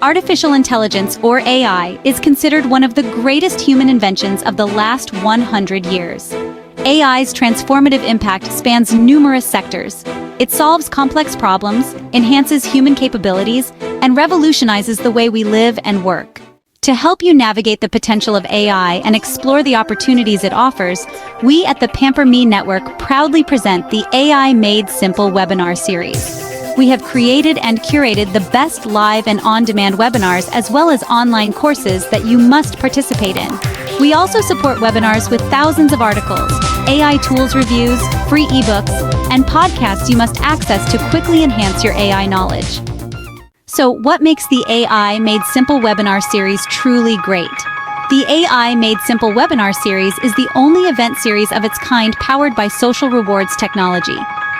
Artificial intelligence, or AI, is considered one of the greatest human inventions of the last 100 years. AI's transformative impact spans numerous sectors. It solves complex problems, enhances human capabilities, and revolutionizes the way we live and work. To help you navigate the potential of AI and explore the opportunities it offers, we at the Pamper Me Network proudly present the AI Made Simple webinar series. We have created and curated the best live and on-demand webinars as well as online courses that you must participate in. We also support webinars with thousands of articles, AI tools reviews, free ebooks, and podcasts you must access to quickly enhance your AI knowledge. So, what makes the AI Made Simple webinar series truly great? The AI Made Simple webinar series is the only event series of its kind powered by social rewards technology.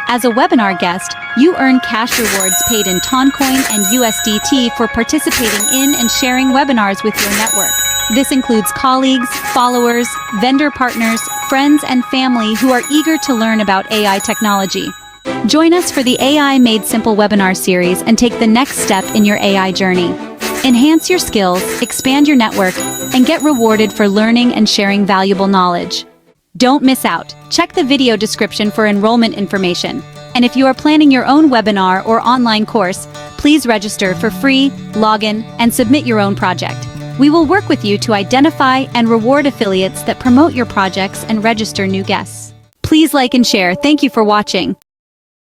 As a webinar guest, you earn cash rewards paid in Toncoin and USDT for participating in and sharing webinars with your network. This includes colleagues, followers, vendor partners, friends, and family who are eager to learn about AI technology. Join us for the AI Made Simple webinar series and take the next step in your AI journey. Enhance your skills, expand your network, and get rewarded for learning and sharing valuable knowledge. Don't miss out. Check the video description for enrollment information. And if you are planning your own webinar or online course, please register for free, log in, and submit your own project. We will work with you to identify and reward affiliates that promote your projects and register new guests. Please like and share. Thank you for watching.